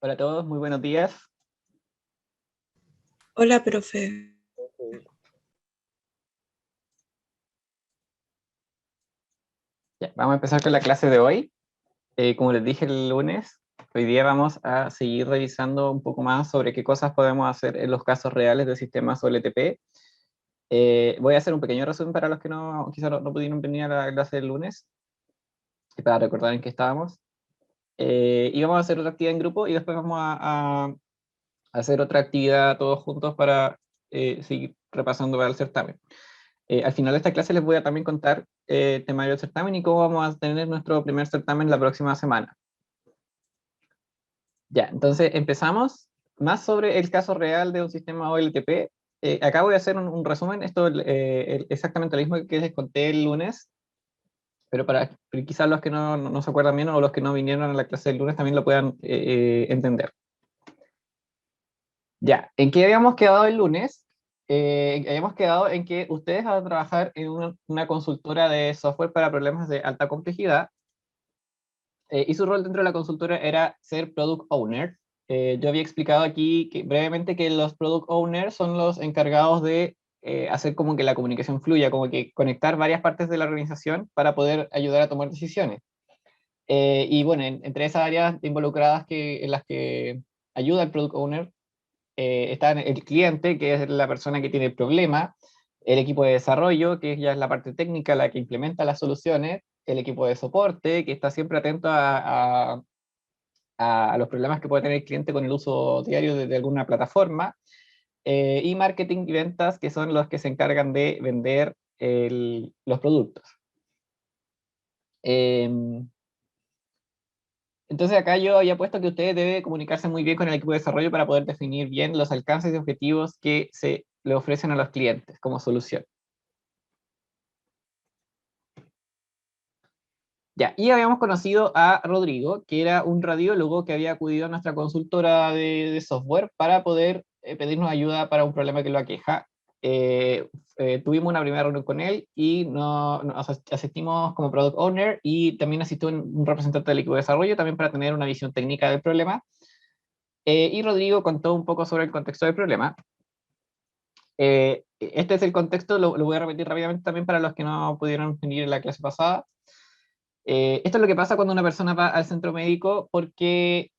Hola a todos, muy buenos días. Hola, profe. Ya, vamos a empezar con la clase de hoy. Como les dije el lunes, hoy día vamos a seguir revisando un poco más sobre qué cosas podemos hacer en los casos reales de sistemas OLTP. Voy a hacer un pequeño resumen para los que quizás no pudieron venir a la clase del lunes, para recordar en qué estábamos. Y vamos a hacer otra actividad en grupo y después vamos a hacer otra actividad todos juntos para seguir repasando para el certamen. Al final de esta clase les voy a también contar el temario del certamen y cómo vamos a tener nuestro primer certamen la próxima semana. Ya, entonces empezamos más sobre el caso real de un sistema OLTP. Acá voy a hacer un resumen, esto exactamente lo mismo que les conté el lunes, pero pero quizás los que no se acuerdan bien o los que no vinieron a la clase del lunes también lo puedan entender. Ya, ¿en qué habíamos quedado el lunes? Habíamos quedado en que ustedes van a trabajar en una consultora de software para problemas de alta complejidad, y su rol dentro de la consultora era ser Product Owner. Yo había explicado aquí brevemente que los Product Owners son los encargados de hacer como que la comunicación fluya, como que conectar varias partes de la organización para poder ayudar a tomar decisiones. Y bueno, entre esas áreas involucradas en las que ayuda el Product Owner, está el cliente, que es la persona que tiene el problema, el equipo de desarrollo, que ya es la parte técnica, la que implementa las soluciones, el equipo de soporte, que está siempre atento a los problemas que puede tener el cliente con el uso diario de alguna plataforma, y marketing y ventas, que son los que se encargan de vender los productos. Entonces acá yo había puesto que usted debe comunicarse muy bien con el equipo de desarrollo para poder definir bien los alcances y objetivos que se le ofrecen a los clientes como solución. Ya, y habíamos conocido a Rodrigo, que era un radiólogo que había acudido a nuestra consultora de software para poder pedirnos ayuda para un problema que lo aqueja. Tuvimos una primera reunión con él y nos asistimos como Product Owner, y también asistió un representante del equipo de desarrollo también para tener una visión técnica del problema. Y Rodrigo contó un poco sobre el contexto del problema. Este es el contexto, lo voy a repetir rápidamente también para los que no pudieron venir en la clase pasada. Esto es lo que pasa cuando una persona va al centro médico porque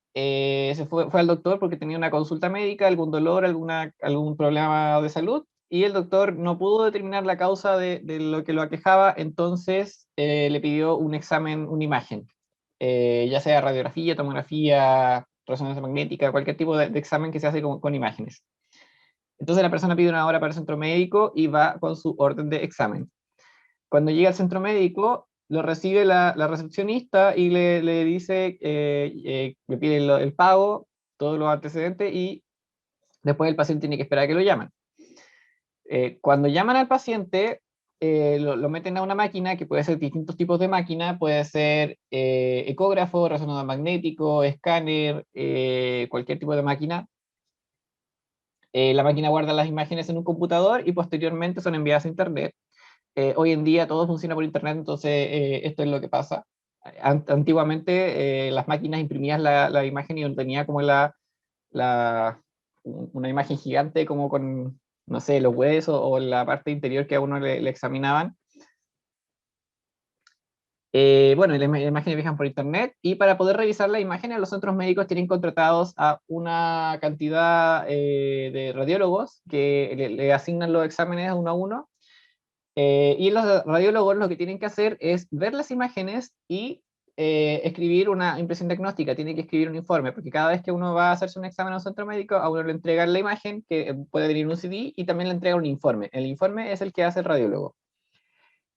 fue al doctor porque tenía una consulta médica, algún dolor, algún problema de salud, y el doctor no pudo determinar la causa de lo que lo aquejaba. Entonces le pidió un examen, una imagen, ya sea radiografía, tomografía, resonancia magnética, cualquier tipo de examen que se hace con imágenes. Entonces la persona pide una hora para el centro médico y va con su orden de examen. Cuando llega al centro médico, lo recibe la recepcionista y le dice, le pide el pago, todos los antecedentes, y después el paciente tiene que esperar a que lo llamen. Cuando llaman al paciente, lo meten a una máquina que puede ser distintos tipos de máquina, puede ser ecógrafo, resonador magnético, escáner, cualquier tipo de máquina. La máquina guarda las imágenes en un computador y posteriormente son enviadas a internet. Hoy en día todo funciona por internet, entonces esto es lo que pasa. Antiguamente las máquinas imprimían la imagen y uno tenía como una imagen gigante como con, no sé, los huesos o la parte interior que a uno le examinaban. Bueno, las imágenes viajan por internet, y para poder revisar las imágenes los centros médicos tienen contratados a una cantidad de radiólogos que le asignan los exámenes uno a uno. Y los radiólogos lo que tienen que hacer es ver las imágenes y escribir una impresión diagnóstica, tienen que escribir un informe, porque cada vez que uno va a hacerse un examen a un centro médico, a uno le entregan la imagen, que puede venir un CD, y también le entregan un informe. El informe es el que hace el radiólogo.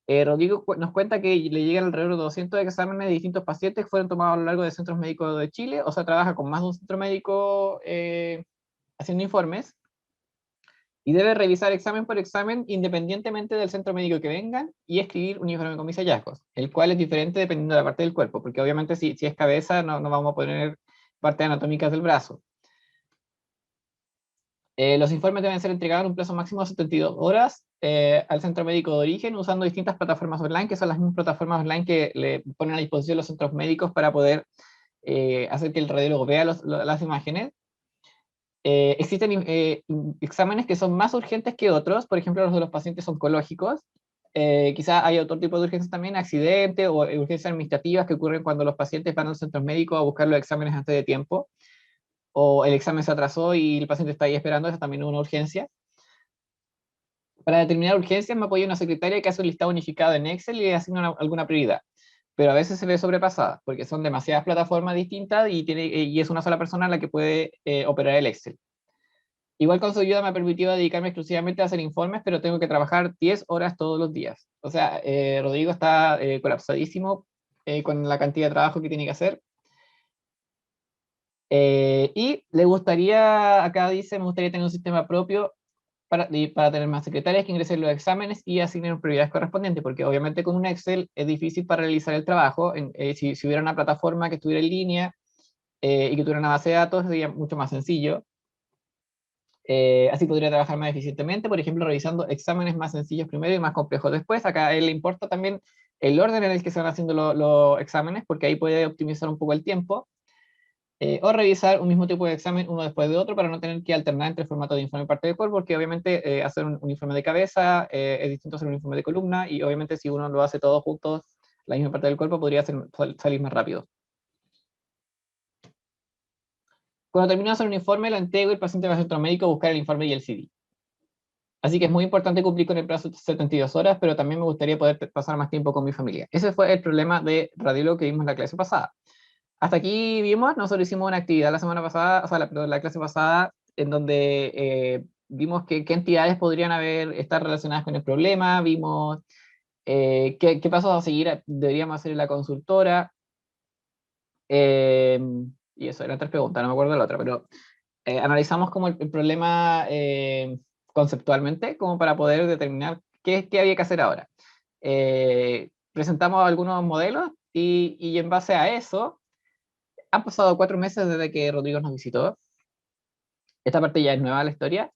Rodrigo nos cuenta que le llegan alrededor de 200 exámenes de distintos pacientes que fueron tomados a lo largo de centros médicos de Chile, o sea, trabaja con más de un centro médico haciendo informes, y debe revisar examen por examen independientemente del centro médico que vengan y escribir un informe con mis hallazgos, el cual es diferente dependiendo de la parte del cuerpo, porque obviamente si es cabeza no vamos a poner partes anatómicas del brazo. Los informes deben ser entregados en un plazo máximo de 72 horas al centro médico de origen, usando distintas plataformas online, que son las mismas plataformas online que le ponen a disposición los centros médicos para poder hacer que el radiólogo vea las imágenes. Existen exámenes que son más urgentes que otros, por ejemplo, los de los pacientes oncológicos. Quizá hay otro tipo de urgencias también, accidentes o urgencias administrativas que ocurren cuando los pacientes van a los centros médicos a buscar los exámenes antes de tiempo, o el examen se atrasó y el paciente está ahí esperando, esa también es una urgencia. Para determinar urgencias me apoyo en una secretaria que hace un listado unificado en Excel y le asigna alguna prioridad, pero a veces se ve sobrepasada, porque son demasiadas plataformas distintas y es una sola persona la que puede operar el Excel. Igual con su ayuda me ha permitido dedicarme exclusivamente a hacer informes, pero tengo que trabajar 10 horas todos los días. O sea, Rodrigo está colapsadísimo con la cantidad de trabajo que tiene que hacer. Y le gustaría, acá dice, me gustaría tener un sistema propio para tener más secretarias que ingresen los exámenes y asignen prioridades correspondientes, porque obviamente con un Excel es difícil para realizar el trabajo. Si hubiera una plataforma que estuviera en línea y que tuviera una base de datos, sería mucho más sencillo. Así podría trabajar más eficientemente, por ejemplo, revisando exámenes más sencillos primero y más complejos después. Acá a él le importa también el orden en el que se van haciendo los exámenes, porque ahí puede optimizar un poco el tiempo. O revisar un mismo tipo de examen uno después de otro para no tener que alternar entre formato de informe y parte del cuerpo, porque obviamente hacer un informe de cabeza es distinto a hacer un informe de columna, y obviamente si uno lo hace todo juntos, la misma parte del cuerpo podría salir más rápido. Cuando termino de hacer un informe, lo entrego y el paciente va al centro médico a buscar el informe y el CD. Así que es muy importante cumplir con el plazo de 72 horas, pero también me gustaría poder pasar más tiempo con mi familia. Ese fue el problema de radiólogo que vimos en la clase pasada. Hasta aquí vimos, nosotros hicimos una actividad la semana pasada, o sea, perdón, la clase pasada, en donde vimos qué entidades podrían estar relacionadas con el problema, vimos qué pasos a seguir deberíamos hacer en la consultora, eh, y eso, eran tres preguntas, no me acuerdo de la otra, pero analizamos como el problema conceptualmente, como para poder determinar qué había que hacer ahora. Presentamos algunos modelos y en base a eso, han pasado 4 meses desde que Rodrigo nos visitó. Esta parte ya es nueva de la historia.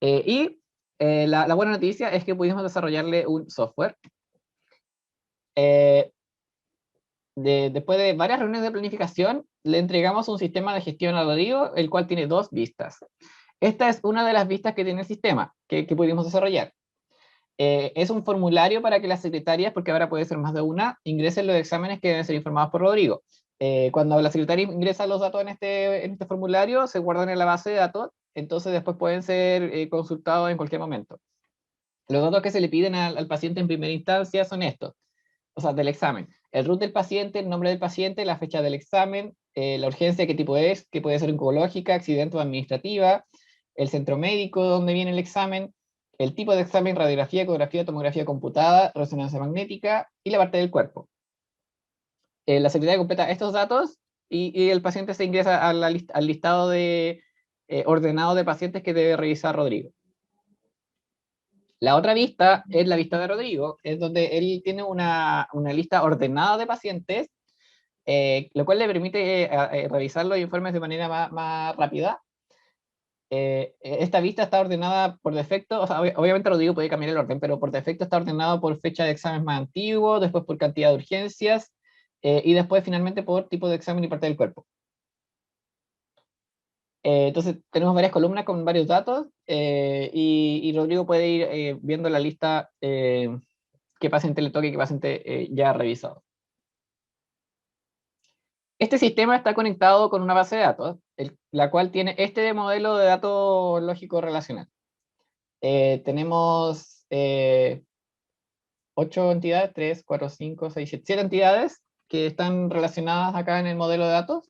La buena noticia es que pudimos desarrollarle un software. Eh, Después de varias reuniones de planificación, le entregamos un sistema de gestión a Rodrigo, el cual tiene 2 vistas. Esta es una de las vistas que tiene el sistema, que pudimos desarrollar. Es un formulario para que las secretarias, porque ahora puede ser más de una, ingresen los exámenes que deben ser informados por Rodrigo. Cuando la secretaria ingresa los datos en este formulario, se guardan en la base de datos, entonces después pueden ser consultados en cualquier momento. Los datos que se le piden al paciente en primera instancia son estos, o sea, del examen. El root del paciente, el nombre del paciente, la fecha del examen, la urgencia, qué tipo es, que puede ser oncológica, accidente o administrativa, el centro médico, donde viene el examen, el tipo de examen, radiografía, ecografía, tomografía computada, resonancia magnética y la parte del cuerpo. La secretaria completa estos datos y el paciente se ingresa al listado ordenado de pacientes que debe revisar Rodrigo. La otra vista es la vista de Rodrigo, es donde él tiene una lista ordenada de pacientes, lo cual le permite revisar los informes de manera más rápida. Esta vista está ordenada por defecto, o sea, obviamente Rodrigo puede cambiar el orden, pero por defecto está ordenado por fecha de examen más antiguo, después por cantidad de urgencias, y después finalmente por tipo de examen y parte del cuerpo. Entonces tenemos varias columnas con varios datos, y Rodrigo puede ir viendo la lista, qué paciente le toque y qué paciente ya ha revisado. Este sistema está conectado con una base de datos, la cual tiene este modelo de datos lógico relacional. Tenemos 8 entidades, 3, 4, 5, 6, 7 entidades que están relacionadas acá en el modelo de datos.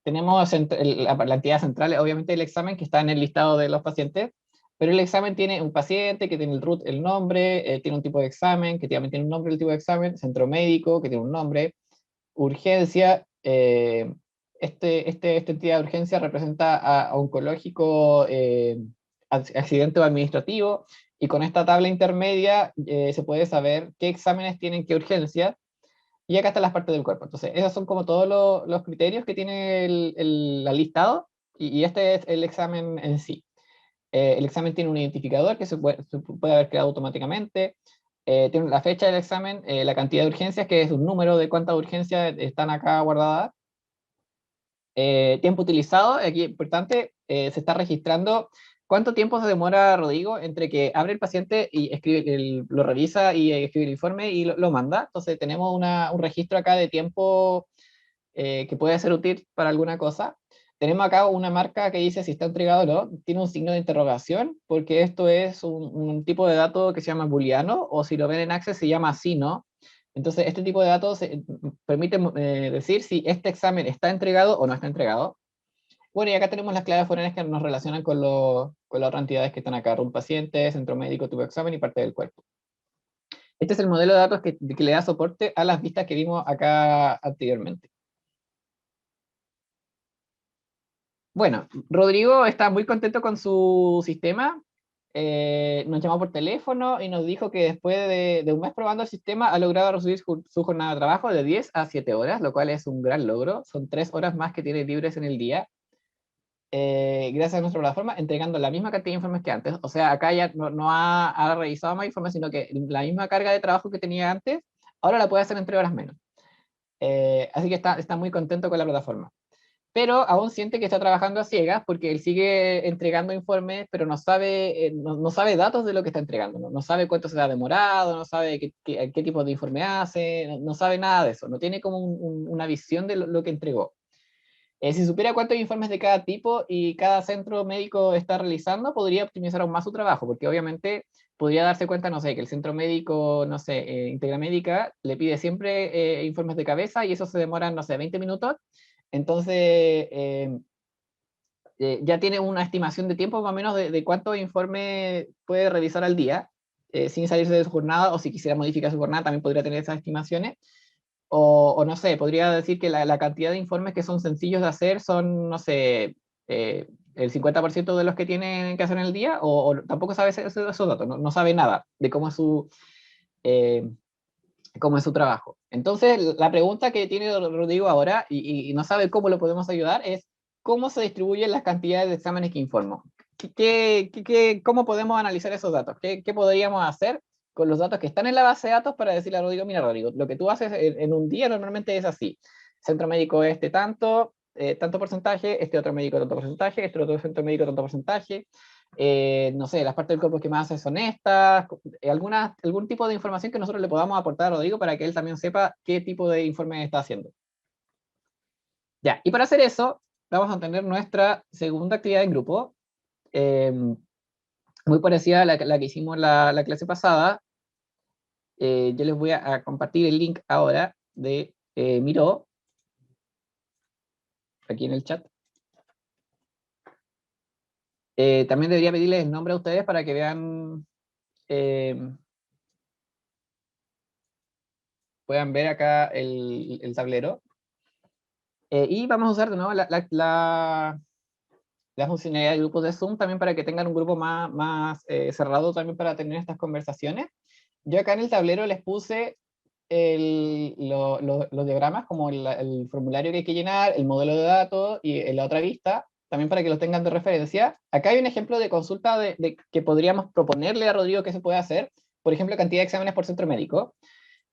Tenemos la entidad central, obviamente el examen, que está en el listado de los pacientes, pero el examen tiene un paciente que tiene el root, el nombre, tiene un tipo de examen, que también tiene un nombre, el tipo de examen, centro médico, que tiene un nombre, urgencia. Esta entidad de urgencia representa a oncológico, accidente o administrativo, y con esta tabla intermedia se puede saber qué exámenes tienen qué urgencia, y acá están las partes del cuerpo. Entonces, esos son como todos los criterios que tiene el listado, y este es el examen en sí. El examen tiene un identificador que se puede haber creado automáticamente, tiene la fecha del examen, la cantidad de urgencias, que es un número de cuántas urgencias están acá guardadas, Tiempo utilizado, aquí importante, se está registrando cuánto tiempo se demora Rodrigo entre que abre el paciente y escribe lo revisa y escribe el informe y lo manda. Entonces tenemos un registro acá de tiempo que puede ser útil para alguna cosa. Tenemos acá una marca que dice si está entregado o no, tiene un signo de interrogación, porque esto es un tipo de dato que se llama booleano, o si lo ven en Access se llama sí, no. Entonces, este tipo de datos permite decir si este examen está entregado o no está entregado. Bueno, y acá tenemos las claves foráneas que nos relacionan con las otras entidades que están acá, RUM paciente, centro médico, tubo de examen y parte del cuerpo. Este es el modelo de datos que le da soporte a las vistas que vimos acá anteriormente. Bueno, Rodrigo está muy contento con su sistema. Nos llamó por teléfono y nos dijo que después de un mes probando el sistema ha logrado reducir su jornada de trabajo de 10 a 7 horas, lo cual es un gran logro. Son 3 horas más que tiene libres en el día. Gracias a nuestra plataforma, entregando la misma cantidad de informes que antes. O sea, acá ya no ha revisado más informes, sino que la misma carga de trabajo que tenía antes, ahora la puede hacer en 3 horas menos. Así que está muy contento con la plataforma, pero aún siente que está trabajando a ciegas porque él sigue entregando informes, pero no sabe datos de lo que está entregando, no sabe cuánto se ha demorado, no sabe qué tipo de informe hace, no sabe nada de eso, no tiene como una visión de lo que entregó. Si supiera cuántos informes de cada tipo y cada centro médico está realizando, podría optimizar aún más su trabajo, porque obviamente podría darse cuenta, no sé, que el centro médico, no sé, Integramédica, le pide siempre informes de cabeza y eso se demora, no sé, 20 minutos. Entonces, ya tiene una estimación de tiempo más o menos de cuántos informes puede revisar al día, sin salirse de su jornada, o si quisiera modificar su jornada, también podría tener esas estimaciones. O no sé, podría decir que la cantidad de informes que son sencillos de hacer son, no sé, el 50% de los que tienen que hacer en el día, o tampoco sabe esos datos, no sabe nada de eh, cómo es su trabajo. Entonces, la pregunta que tiene Rodrigo ahora, y no sabe cómo lo podemos ayudar, es cómo se distribuyen las cantidades de exámenes que informo. ¿Cómo podemos analizar esos datos? ¿Qué podríamos hacer con los datos que están en la base de datos para decirle a Rodrigo, mira Rodrigo, lo que tú haces en un día normalmente es así. Centro médico este tanto, tanto porcentaje, este otro médico tanto porcentaje, este otro centro médico tanto porcentaje. No sé, las partes del cuerpo que más hace son estas, algún tipo de información que nosotros le podamos aportar a Rodrigo para que él también sepa qué tipo de informe está haciendo. Ya, y para hacer eso, vamos a tener nuestra segunda actividad en grupo, eh, muy parecida a la que hicimos la clase pasada. Yo les voy a compartir el link ahora de Miro, aquí en el chat. También debería pedirles el nombre a ustedes para que vean, puedan ver acá el tablero. Y vamos a usar de nuevo la funcionalidad de grupos de Zoom también para que tengan un grupo más cerrado también para tener estas conversaciones. Yo acá en el tablero les puse los diagramas como el formulario que hay que llenar, el modelo de datos y en la otra vista, también para que los tengan de referencia. Acá hay un ejemplo de consulta que podríamos proponerle a Rodrigo que se puede hacer, por ejemplo, cantidad de exámenes por centro médico.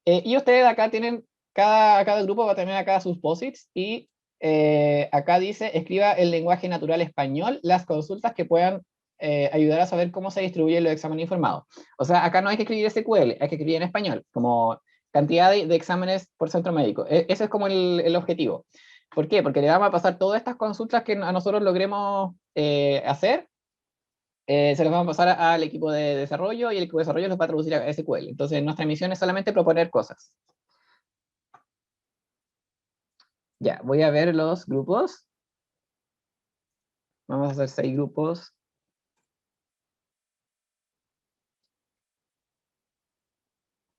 Y ustedes acá tienen, cada grupo va a tener acá sus posits y acá dice, escriba el lenguaje natural español, las consultas que puedan ayudar a saber cómo se distribuyen los exámenes informados. O sea, acá no hay que escribir SQL, hay que escribir en español, como cantidad de exámenes por centro médico. Ese es como el objetivo. ¿Por qué? Porque le vamos a pasar todas estas consultas que a nosotros logremos hacer, se los vamos a pasar al equipo de desarrollo y el equipo de desarrollo los va a traducir a SQL. Entonces, nuestra misión es solamente proponer cosas. Ya, voy a ver los grupos. Vamos a hacer 6 grupos.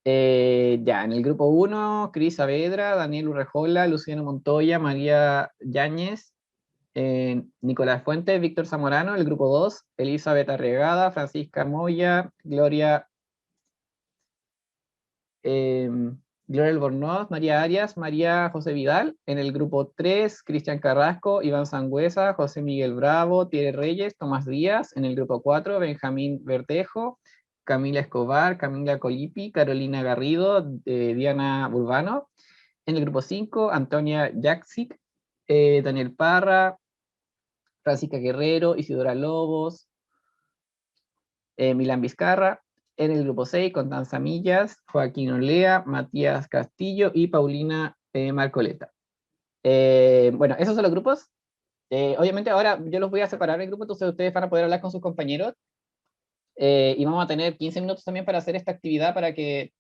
Ya, en el grupo 1, Cris Saavedra, Daniel Urrejola, Luciano Montoya, María Yáñez, Nicolás Fuentes, Víctor Zamorano. El grupo 2, Elizabeth Arregada, Francisca Moya, Gloria Albornoz, María Arias, María José Vidal. En el grupo 3, Cristian Carrasco, Iván Sangüesa, José Miguel Bravo, Thierry Reyes, Tomás Díaz. En el grupo 4, Benjamín Vertejo, Camila Escobar, Camila Colipi, Carolina Garrido, Diana Urbano. En el grupo 5, Antonia Jaksic, Daniel Parra, Francisca Guerrero, Isidora Lobos, Milán Vizcarra. En el grupo 6, Constanza Millas, Joaquín Olea, Matías Castillo y Paulina Marcoleta. Bueno, esos son los grupos. Obviamente ahora yo los voy a separar en grupo, entonces ustedes van a poder hablar con sus compañeros. Y vamos a tener 15 minutos también para hacer esta actividad para que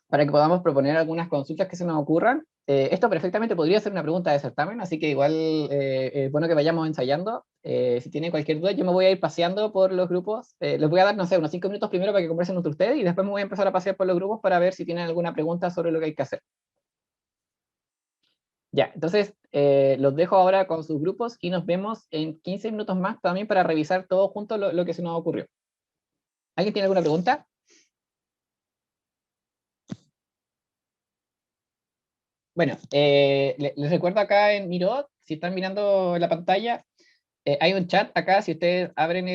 podamos proponer algunas consultas que se nos ocurran. Esto perfectamente podría ser una pregunta de certamen, así que igual es bueno que vayamos ensayando. Si tienen cualquier duda, yo me voy a ir paseando por los grupos. Les voy a dar, no sé, unos 5 minutos primero para que conversen entre ustedes y después me voy a empezar a pasear por los grupos para ver si tienen alguna pregunta sobre lo que hay que hacer. Ya, entonces los dejo ahora con sus grupos y nos vemos en 15 minutos más también para revisar todo junto lo que se nos ocurrió. ¿Alguien tiene alguna pregunta? Bueno, les recuerdo acá en Miro, si están mirando la pantalla, hay un chat acá, si ustedes abren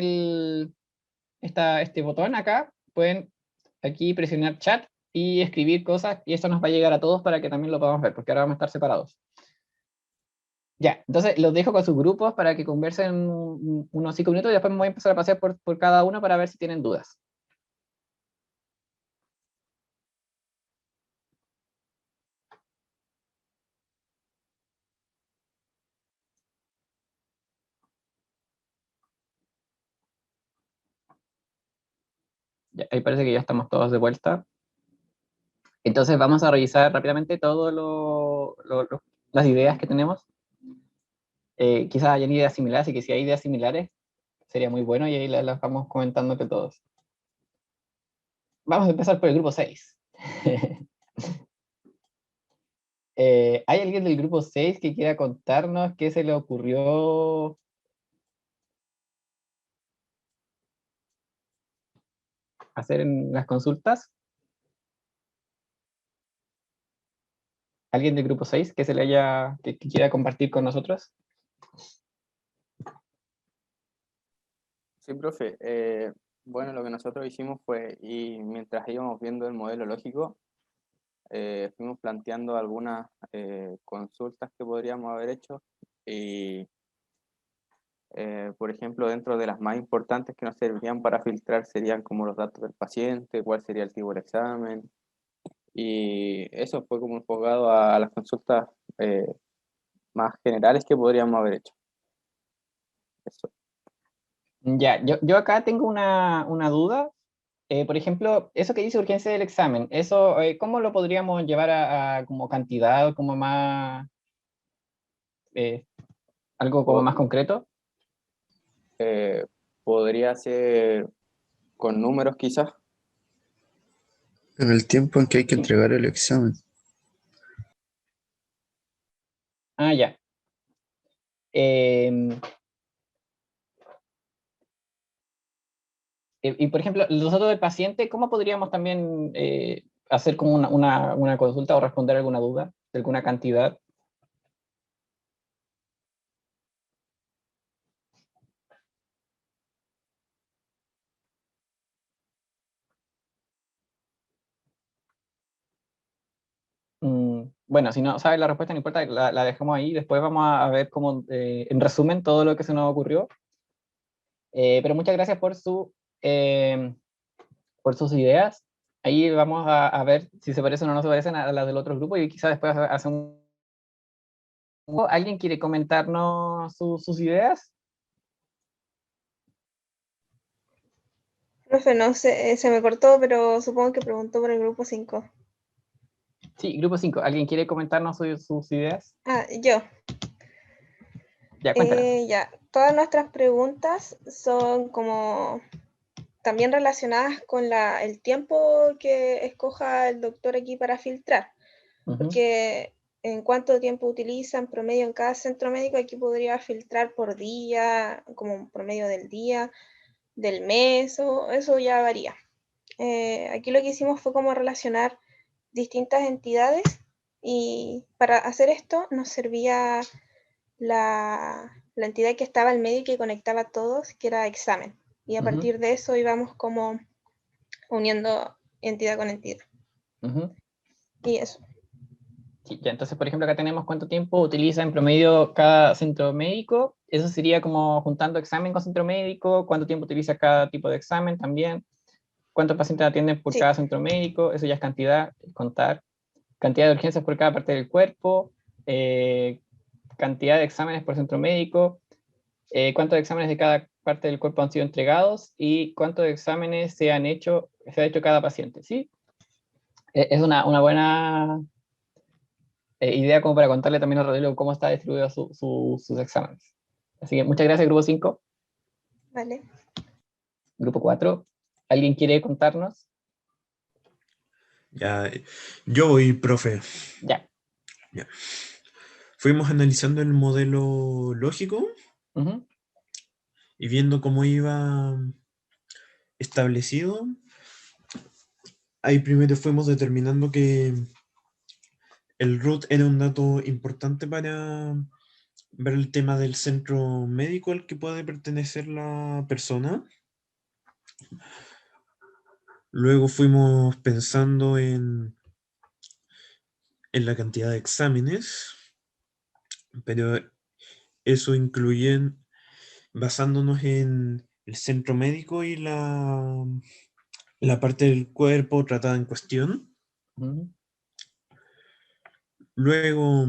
este botón acá, pueden aquí presionar chat y escribir cosas, y eso nos va a llegar a todos para que también lo podamos ver, porque ahora vamos a estar separados. Ya, entonces los dejo con sus grupos para que conversen unos 5 minutos y después me voy a empezar a pasear por cada uno para ver si tienen dudas. Ya, ahí parece que ya estamos todos de vuelta. Entonces vamos a revisar rápidamente todas las ideas que tenemos. Quizás hayan ideas similares, así que si hay ideas similares, sería muy bueno y ahí las vamos comentando entre todos. Vamos a empezar por el grupo 6. ¿Hay alguien del grupo 6 que quiera contarnos qué se le ocurrió hacer en las consultas? ¿Alguien del grupo 6 que que quiera compartir con nosotros? Sí, profe. Bueno, lo que nosotros hicimos fue, y mientras íbamos viendo el modelo lógico, fuimos planteando algunas consultas que podríamos haber hecho. Y, por ejemplo, dentro de las más importantes que nos servirían para filtrar serían como los datos del paciente, cuál sería el tipo del examen. Y eso fue como enfocado a las consultas eh, más generales que podríamos haber hecho. Eso. Ya, yo acá tengo una duda. Por ejemplo, eso que dice urgencia del examen, eso, ¿cómo lo podríamos llevar a como cantidad, como más, eh, algo como más concreto? Eh, Podría ser con números quizás. En el tiempo en que hay que Sí. entregar el examen. Ah, ya. Em, y por ejemplo, nosotros del paciente, ¿cómo podríamos también hacer como una consulta o responder alguna duda de alguna cantidad? Bueno, si no sabes la respuesta, no importa, la dejamos ahí. Después vamos a ver cómo, en resumen, todo lo que se nos ocurrió. Pero muchas gracias por sus ideas. Ahí vamos a ver si se parecen o no se parecen a las del otro grupo y quizás después hacer un... ¿Alguien quiere comentarnos sus ideas? Profe, no sé, se me cortó, pero supongo que preguntó por el grupo 5. Sí, grupo 5. ¿Alguien quiere comentarnos sus ideas? Ah, yo. Ya, cuéntanos. Ya, todas nuestras preguntas son como también relacionadas con el tiempo que escoja el doctor aquí para filtrar, porque en cuánto tiempo utiliza en promedio en cada centro médico, aquí podría filtrar por día, como un promedio del día, del mes, o eso ya varía. Aquí lo que hicimos fue como relacionar distintas entidades y para hacer esto nos servía la entidad que estaba al medio y que conectaba a todos, que era examen. Y a partir de eso íbamos como uniendo entidad con entidad. Y eso. Sí, ya, entonces, por ejemplo, acá tenemos cuánto tiempo utiliza en promedio cada centro médico. Eso sería como juntando examen con centro médico, cuánto tiempo utiliza cada tipo de examen también, cuántos pacientes atienden por Sí, cada centro médico, eso ya es cantidad, contar, cantidad de urgencias por cada parte del cuerpo, cantidad de exámenes por centro médico, cuántos exámenes de cada parte del cuerpo han sido entregados y cuántos exámenes se ha hecho cada paciente, ¿sí? Es una buena idea como para contarle también a Rodrigo cómo está distribuido sus exámenes. Así que muchas gracias, grupo 5. vale. Grupo 4. ¿Alguien quiere contarnos? Ya, yo voy, profe. Ya. Ya. Fuimos analizando el modelo lógico Ujú. y viendo cómo iba establecido. Ahí primero fuimos determinando que el root era un dato importante para ver el tema del centro médico al que puede pertenecer la persona. Luego fuimos pensando en la cantidad de exámenes, pero eso incluye basándonos en el centro médico y la parte del cuerpo tratada en cuestión. Ujú. Luego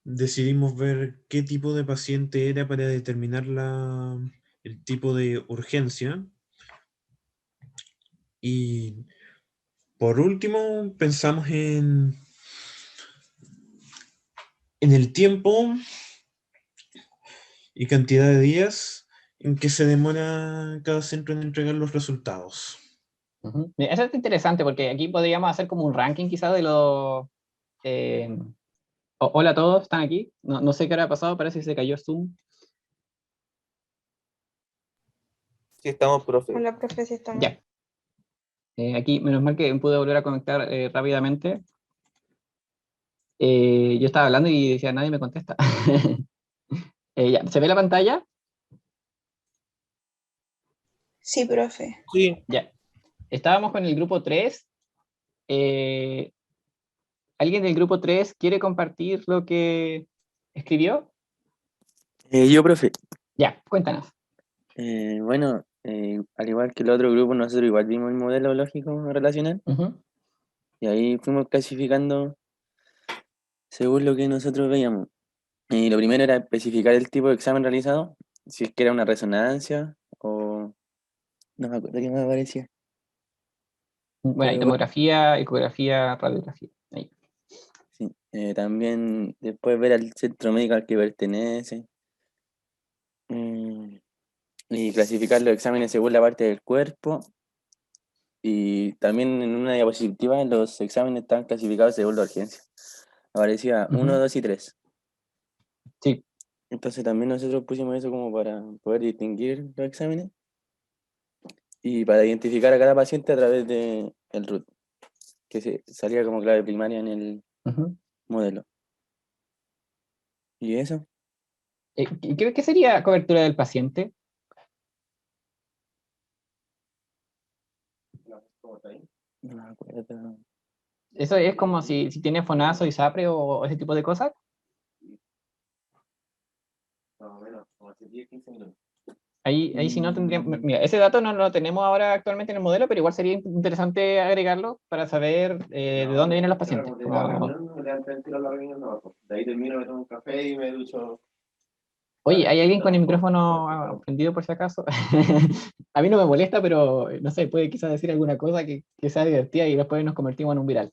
decidimos ver qué tipo de paciente era para determinar el tipo de urgencia. Y por último, pensamos en el tiempo y cantidad de días en que se demora cada centro en entregar los resultados. Ujú. Mira, eso es interesante porque aquí podríamos hacer como un ranking quizás de los... hola a todos, ¿están aquí? No sé qué hora ha pasado, parece que se cayó Zoom. Sí, estamos, profe. Hola, profe, sí estamos. Ya. Aquí, menos mal que pude volver a conectar rápidamente. Yo estaba hablando y decía, nadie me contesta. Ya, ¿se ve la pantalla? Sí, profe. Sí. Ya. Estábamos con el grupo 3. ¿Alguien del grupo 3 quiere compartir lo que escribió? Yo, profe. Ya, cuéntanos. Bueno, al igual que el otro grupo, nosotros igual vimos el modelo lógico relacional Ujú. y ahí fuimos clasificando según lo que nosotros veíamos. Y lo primero era especificar el tipo de examen realizado, si es que era una resonancia o... No me acuerdo qué me aparecía. Bueno, hay Pero bueno, tomografía, ecografía, radiografía. Ahí. sí. También después ver al centro médico al que pertenece. Mm, y clasificar los exámenes según la parte del cuerpo. Y también en una diapositiva los exámenes están clasificados según la urgencia. Aparecía 1, Ujú. 2 y 3. Sí. Entonces también nosotros pusimos eso como para poder distinguir los exámenes y para identificar a cada paciente a través de el RUT, que salía como clave primaria en el Ujú. modelo. ¿Y eso? ¿Qué sería cobertura del paciente? No me acuerdo. ¿Eso es como si tiene FONASO, ISAPRE o ese tipo de cosas? Más o menos, como hace 10, 15 minutos. Ahí si no tendríamos... Mira, ese dato no lo tenemos ahora actualmente en el modelo, pero igual sería interesante agregarlo para saber de dónde vienen los pacientes. De ahí termino, me tomo un café y me ducho. Oye, ¿hay alguien con el micrófono prendido por si acaso? A mí no me molesta, pero no sé, puede quizás decir alguna cosa que sea divertida y después nos convertimos en un viral.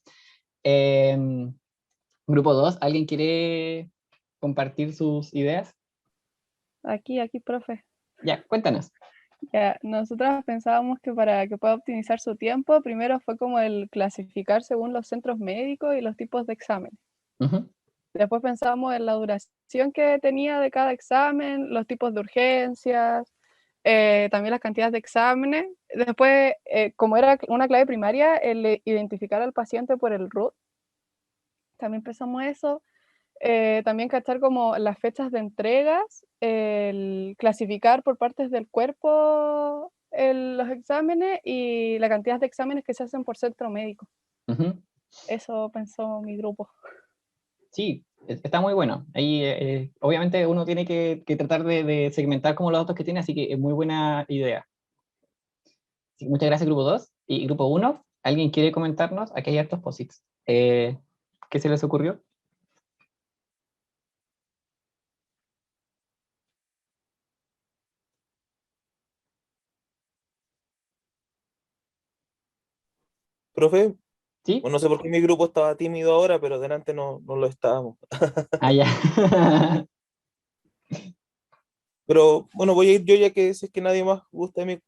Grupo 2, ¿alguien quiere compartir sus ideas? Aquí, profe. Ya, cuéntanos. Ya, nosotros pensábamos que para que pueda optimizar su tiempo, primero fue como el clasificar según los centros médicos y los tipos de exámenes. Ujú. Después pensábamos en la duración que tenía de cada examen, los tipos de urgencias, también las cantidades de exámenes. Después, como era una clave primaria, el identificar al paciente por el RUT. También pensamos eso. También cachar como las fechas de entregas, el clasificar por partes del cuerpo los exámenes y la cantidad de exámenes que se hacen por centro médico. Ujú. Eso pensó mi grupo. Sí, está muy bueno. Ahí, obviamente, uno tiene que tratar de segmentar como los datos que tiene, así que es muy buena idea. Sí, muchas gracias, grupo 2. Y grupo 1, ¿alguien quiere comentarnos? Aquí hay hartos posits. ¿Qué se les ocurrió? Profe, ¿Sí? bueno, no sé por qué mi grupo estaba tímido ahora, pero delante no lo estábamos. Ah, ya. Pero bueno, voy a ir yo ya que si es que nadie más gusta de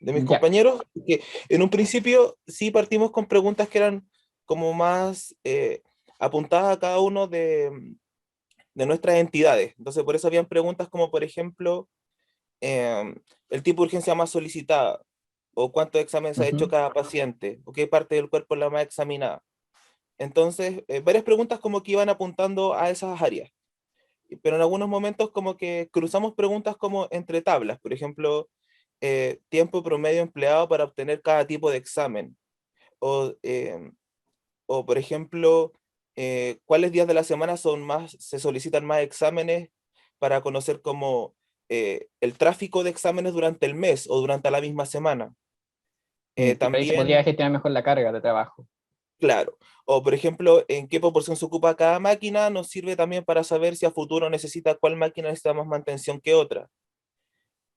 mis Ya. compañeros. Que en un principio sí partimos con preguntas que eran como más apuntadas a cada uno de nuestras entidades. Entonces, por eso habían preguntas como, por ejemplo, el tipo de urgencia más solicitada, o cuántos exámenes ha hecho Ujú. cada paciente, o qué parte del cuerpo es la más examinada. Entonces, varias preguntas como que iban apuntando a esas áreas, pero en algunos momentos como que cruzamos preguntas como entre tablas, por ejemplo, tiempo promedio empleado para obtener cada tipo de examen, o, o por ejemplo, cuáles días de la semana se solicitan más exámenes para conocer como el tráfico de exámenes durante el mes o durante la misma semana. Claro, ahí se podría También, gestionar mejor la carga de trabajo. claro, o por ejemplo, en qué proporción se ocupa cada máquina, nos sirve también para saber si a futuro necesita cuál máquina necesita más mantención que otra.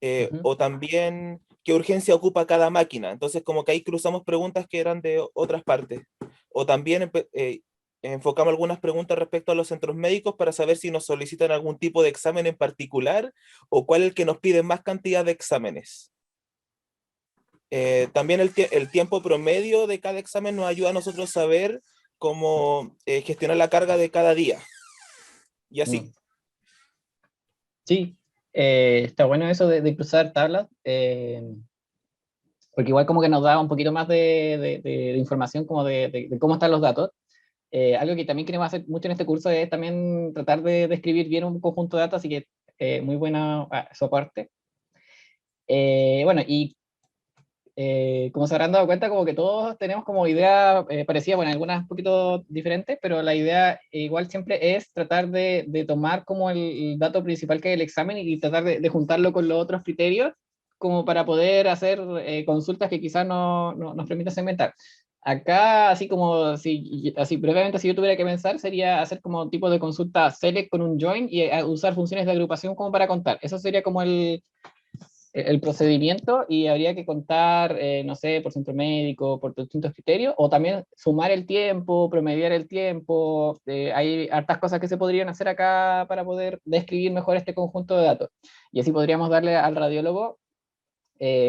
Ujú. O también qué urgencia ocupa cada máquina. Entonces, como que ahí cruzamos preguntas que eran de otras partes. O también enfocamos algunas preguntas respecto a los centros médicos para saber si nos solicitan algún tipo de examen en particular o cuál es el que nos pide más cantidad de exámenes. También el tiempo promedio de cada examen nos ayuda a nosotros saber cómo gestionar la carga de cada día. Y así. Mm. Sí, está bueno eso de cruzar tablas, porque igual como que nos da un poquito más de información como de cómo están los datos. Algo que también queremos hacer mucho en este curso es también tratar de escribir bien un conjunto de datos, así que muy buena su aparte. Bueno, y como se habrán dado cuenta, como que todos tenemos como idea parecida, bueno, algunas un poquito diferentes, pero la idea igual siempre es tratar de tomar como el dato principal que es el examen y tratar de juntarlo con los otros criterios como para poder hacer consultas que quizás nos permitan segmentar. Acá, así como, así brevemente, si yo tuviera que pensar, sería hacer como tipo de consulta select con un join y usar funciones de agrupación como para contar. Eso sería como el procedimiento y habría que contar, no sé, por centro médico, por distintos criterios, o también sumar el tiempo, promediar el tiempo. Hay hartas cosas que se podrían hacer acá para poder describir mejor este conjunto de datos. Y así podríamos darle al radiólogo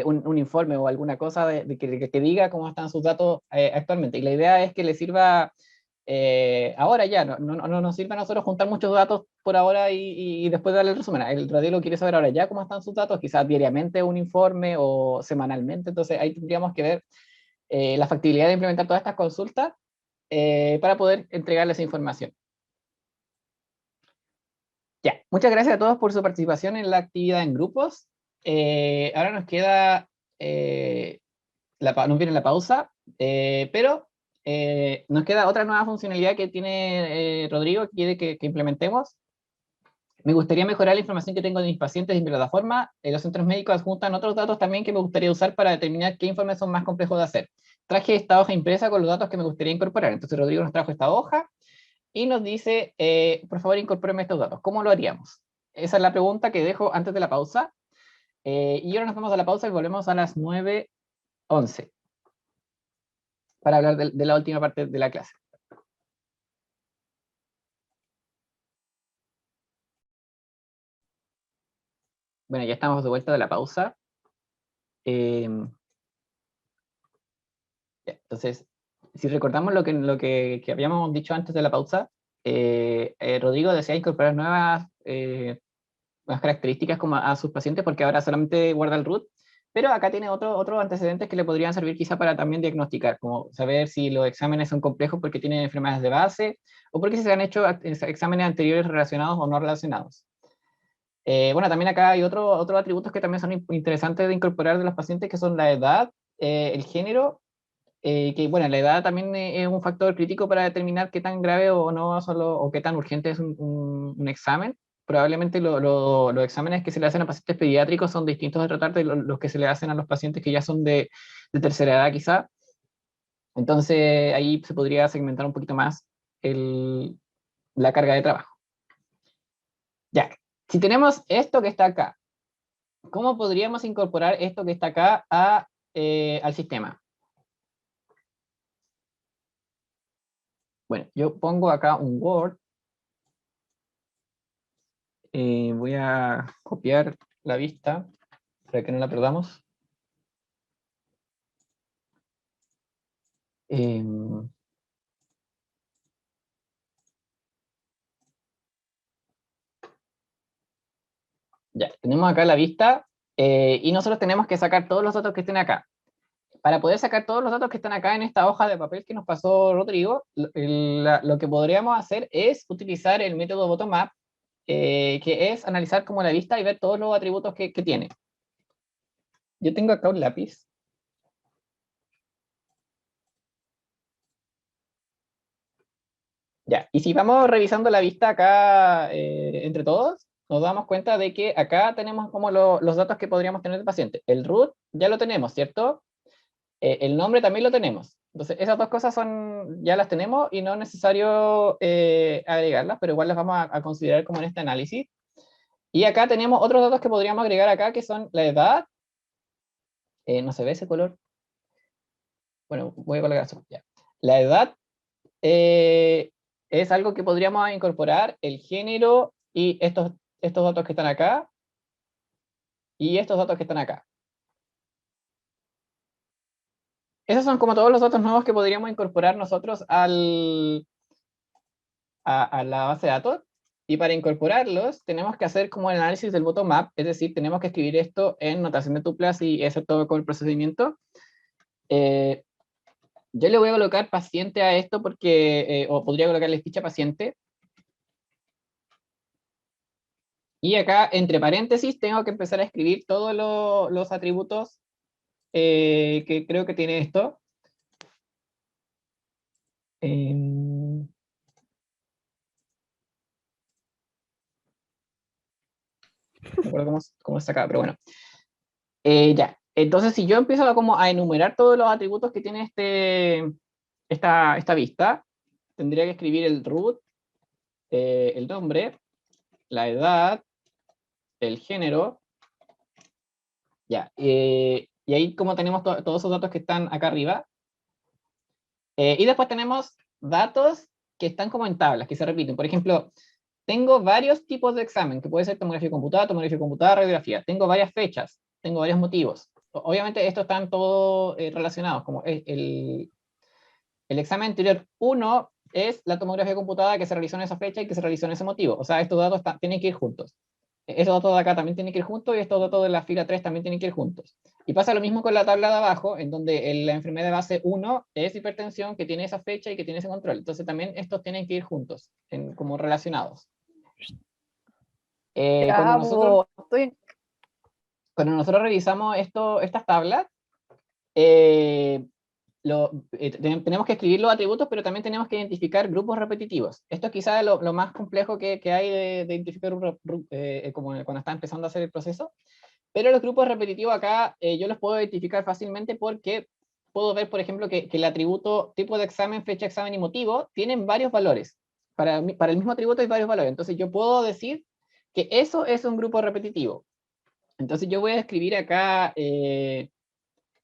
un informe o alguna cosa que diga cómo están sus datos actualmente. Y la idea es que le sirva ahora ya, no nos sirve a nosotros juntar muchos datos por ahora y después darle el resumen. El radiólogo quiere saber ahora ya cómo están sus datos, quizás diariamente un informe o semanalmente, entonces ahí tendríamos que ver la factibilidad de implementar todas estas consultas para poder entregarles esa información. Ya, muchas gracias a todos por su participación en la actividad en grupos. Ahora nos queda, nos viene la pausa, pero nos queda otra nueva funcionalidad que tiene Rodrigo, que quiere que implementemos. Me gustaría mejorar la información que tengo de mis pacientes en mi plataforma. Los centros médicos adjuntan otros datos también que me gustaría usar para determinar qué informes son más complejos de hacer. Traje esta hoja impresa con los datos que me gustaría incorporar. Entonces Rodrigo nos trajo esta hoja y nos dice, por favor, incorpóreme estos datos. ¿Cómo lo haríamos? Esa es la pregunta que dejo antes de la pausa. Y ahora nos vamos a la pausa y volvemos a las 9:11 para hablar de la última parte de la clase. Bueno, ya estamos de vuelta de la pausa. Entonces, si recordamos lo que habíamos dicho antes de la pausa, Rodrigo desea incorporar nuevas características como a sus pacientes porque ahora solamente guarda el root, pero acá tiene otros antecedentes que le podrían servir quizá para también diagnosticar, como saber si los exámenes son complejos porque tienen enfermedades de base o porque se han hecho exámenes anteriores relacionados o no relacionados. Bueno, también acá hay otros atributos que también son interesantes de incorporar de los pacientes, que son la edad, el género que bueno, la edad también es un factor crítico para determinar qué tan grave o no solo, o qué tan urgente es un examen. Probablemente los exámenes que se le hacen a pacientes pediátricos son distintos de tratar de los que se le hacen a los pacientes que ya son de tercera edad quizá. Entonces ahí se podría segmentar un poquito más la carga de trabajo. Ya, si tenemos esto que está acá, ¿cómo podríamos incorporar esto que está acá al sistema? Bueno, yo pongo acá un Word. Voy a copiar la vista para que no la perdamos. Ya, tenemos acá la vista y nosotros tenemos que sacar todos los datos que estén acá. Para poder sacar todos los datos que están acá en esta hoja de papel que nos pasó Rodrigo, lo que podríamos hacer es utilizar el método bottom-up, que es analizar como la vista y ver todos los atributos que tiene. Yo tengo acá un lápiz. Ya, y si vamos revisando la vista acá entre todos, nos damos cuenta de que acá tenemos como los datos que podríamos tener del paciente. El root ya lo tenemos, ¿cierto? El nombre también lo tenemos. Entonces, esas dos cosas ya las tenemos y no es necesario agregarlas, pero igual las vamos a considerar como en este análisis. Y acá tenemos otros datos que podríamos agregar acá, que son la edad. No se ve ese color. Bueno, voy a colocar eso. Ya. La edad es algo que podríamos incorporar, el género y estos datos que están acá y estos datos que están acá. Esos son como todos los datos nuevos que podríamos incorporar nosotros a la base de datos. Y para incorporarlos, tenemos que hacer como el análisis del bottom-up, es decir, tenemos que escribir esto en notación de tuplas y hacer todo con el procedimiento. Yo le voy a colocar paciente a esto porque, o podría colocarle ficha paciente. Y acá, entre paréntesis, tengo que empezar a escribir todos los atributos que creo que tiene esto. No recuerdo cómo está acá, pero bueno. Ya, entonces si yo empiezo a enumerar todos los atributos que tiene esta vista, tendría que escribir el root, el nombre, la edad, el género, ya, y ahí como tenemos todos esos datos que están acá arriba, y después tenemos datos que están como en tablas, que se repiten. Por ejemplo, tengo varios tipos de examen, que puede ser tomografía computada, radiografía. Tengo varias fechas, tengo varios motivos. Obviamente estos están todos relacionados, como el examen anterior 1 es la tomografía computada que se realizó en esa fecha y que se realizó en ese motivo. O sea, estos datos tienen que ir juntos. Estos datos de acá también tienen que ir juntos y estos datos de la fila 3 también tienen que ir juntos. Y pasa lo mismo con la tabla de abajo, en donde la enfermedad de base 1 es hipertensión, que tiene esa fecha y que tiene ese control. Entonces también estos tienen que ir juntos, como relacionados. Cuando nosotros revisamos estas tablas, tenemos que escribir los atributos, pero también tenemos que identificar grupos repetitivos. Esto es quizás lo más complejo que hay de identificar como cuando está empezando a hacer el proceso. Pero los grupos repetitivos acá yo los puedo identificar fácilmente porque puedo ver, por ejemplo, que el atributo tipo de examen, fecha de examen y motivo tienen varios valores. Para el mismo atributo hay varios valores. Entonces yo puedo decir que eso es un grupo repetitivo. Entonces yo voy a escribir acá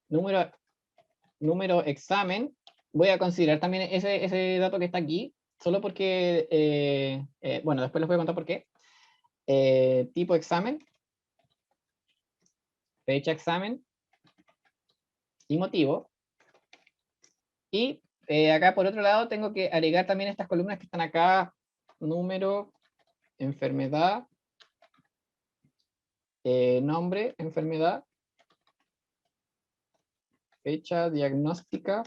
número examen. Voy a considerar también ese dato que está aquí, solo porque, bueno, después les voy a contar por qué. Tipo examen, fecha examen y motivo. Y acá por otro lado tengo que agregar también estas columnas que están acá, número, enfermedad, nombre, enfermedad, fecha diagnóstica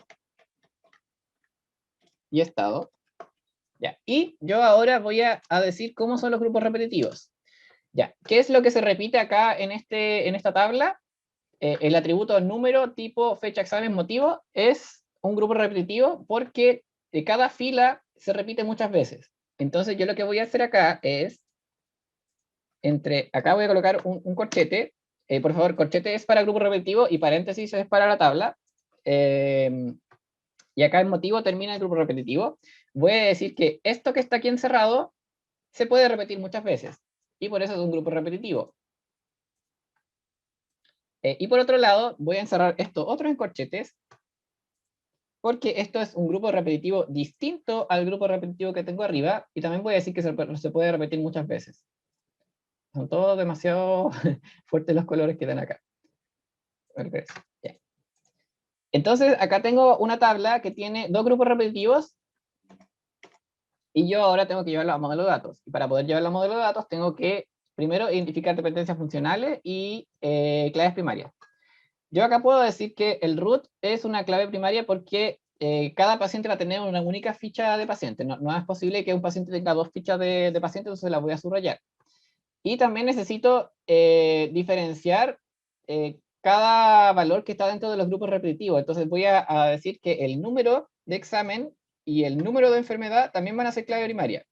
y estado. Ya. Y yo ahora voy a decir cómo son los grupos repetitivos. Ya. ¿Qué es lo que se repite acá en esta tabla? El atributo número, tipo, fecha, examen, motivo es un grupo repetitivo porque cada fila se repite muchas veces. Entonces yo lo que voy a hacer acá es, acá voy a colocar un corchete. Por favor, corchete es para grupo repetitivo y paréntesis es para la tabla. Y acá el motivo termina el grupo repetitivo. Voy a decir que esto que está aquí encerrado se puede repetir muchas veces. Y por eso es un grupo repetitivo. Y por otro lado, voy a encerrar esto otro en corchetes, porque esto es un grupo repetitivo distinto al grupo repetitivo que tengo arriba, y también voy a decir que se puede repetir muchas veces. Son todos demasiado fuertes los colores que dan acá. Entonces, acá tengo una tabla que tiene dos grupos repetitivos, y yo ahora tengo que llevarlo a modelo de datos. Y para poder llevarlo a modelo de datos, tengo que primero identificar dependencias funcionales y claves primarias. Yo acá puedo decir que el root es una clave primaria porque cada paciente va a tener una única ficha de paciente. No es posible que un paciente tenga dos fichas de paciente, entonces las voy a subrayar. Y también necesito diferenciar cada valor que está dentro de los grupos repetitivos. Entonces voy a decir que el número de examen y el número de enfermedad también van a ser clave primaria.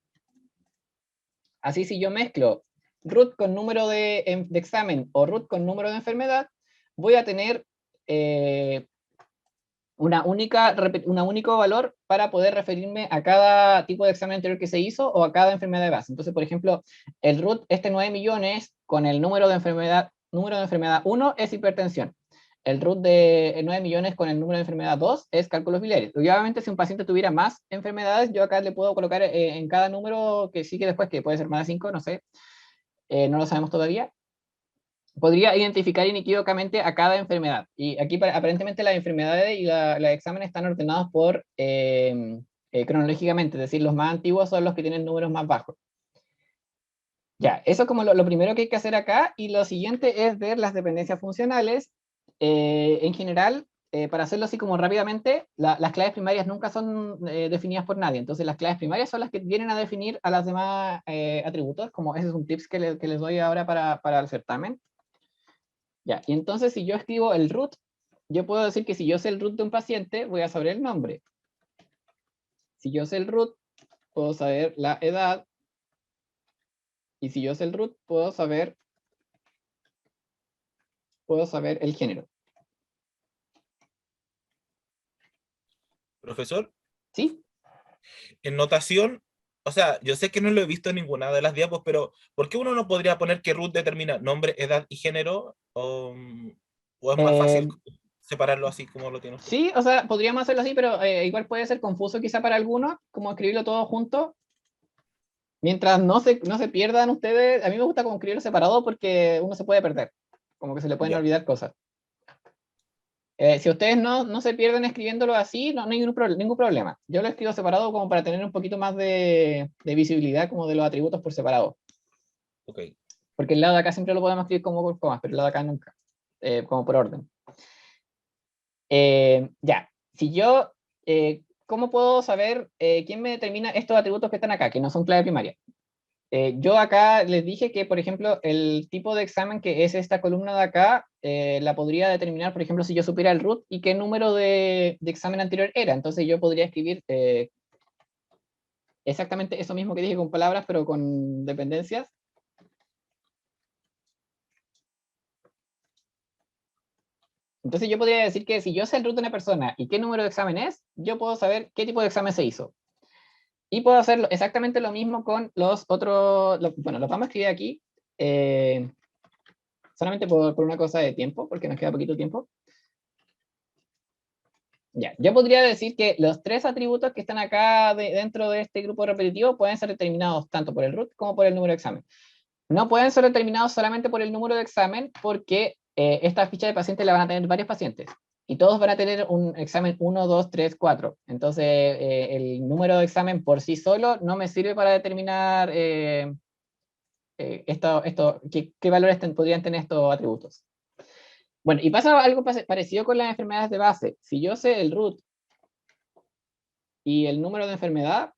Así, si yo mezclo root con número de examen o root con número de enfermedad, voy a tener un único valor para poder referirme a cada tipo de examen anterior que se hizo o a cada enfermedad de base. Entonces, por ejemplo, el root, 9 millones, con el número de enfermedad 1 es hipertensión. El root de 9 millones con el número de enfermedad 2 es cálculos biliares. Y obviamente, si un paciente tuviera más enfermedades, yo acá le puedo colocar en cada número que sigue después, que puede ser más de 5, no sé, no lo sabemos todavía. Podría identificar inequívocamente a cada enfermedad. Y aquí aparentemente las enfermedades y los exámenes están ordenados por cronológicamente, es decir, los más antiguos son los que tienen números más bajos. Ya, eso es como lo primero que hay que hacer acá, y lo siguiente es ver las dependencias funcionales. En general, para hacerlo así como rápidamente, las claves primarias nunca son definidas por nadie, entonces las claves primarias son las que vienen a definir a las demás atributos, como ese es un tips que les doy ahora para el certamen. Ya, y entonces si yo escribo el root, yo puedo decir que si yo sé el root de un paciente, voy a saber el nombre. Si yo sé el root, puedo saber la edad. Y si yo sé el root, puedo saber el género. Profesor, ¿Sí? en notación, o sea, yo sé que no lo he visto en ninguna de las diapos, pero ¿por qué uno no podría poner que root determina nombre, edad y género? ¿O es más fácil separarlo así como lo tiene usted? Sí, o sea, podríamos hacerlo así, pero igual puede ser confuso quizá para algunos, como escribirlo todo junto. Mientras no se pierdan ustedes, a mí me gusta como escribirlo separado porque uno se puede perder, como que se le pueden Ya. olvidar cosas. Si ustedes no se pierden escribiéndolo así, no hay ningún problema. Yo lo escribo separado como para tener un poquito más de visibilidad como de los atributos por separado. Ok. Porque el lado de acá siempre lo podemos escribir como por comas, pero el lado de acá nunca, como por orden. Ya, si yo, ¿cómo puedo saber quién me determina estos atributos que están acá, que no son clave primaria? Yo acá les dije que, por ejemplo, el tipo de examen que es esta columna de acá, la podría determinar, por ejemplo, si yo supiera el root y qué número de examen anterior era. Entonces yo podría escribir exactamente eso mismo que dije con palabras, pero con dependencias. Entonces yo podría decir que si yo sé el root de una persona y qué número de examen es, yo puedo saber qué tipo de examen se hizo. Y puedo hacer exactamente lo mismo con los otros, bueno, los vamos a escribir aquí, solamente por una cosa de tiempo, porque nos queda poquito tiempo. Ya, yo podría decir que los tres atributos que están acá dentro de este grupo repetitivo pueden ser determinados tanto por el root como por el número de examen. No pueden ser determinados solamente por el número de examen, porque esta ficha de pacientes la van a tener varios pacientes. Y todos van a tener un examen 1, 2, 3, 4. Entonces, el número de examen por sí solo no me sirve para determinar qué valores podrían tener estos atributos. Bueno, y pasa algo parecido con las enfermedades de base. Si yo sé el root y el número de enfermedad,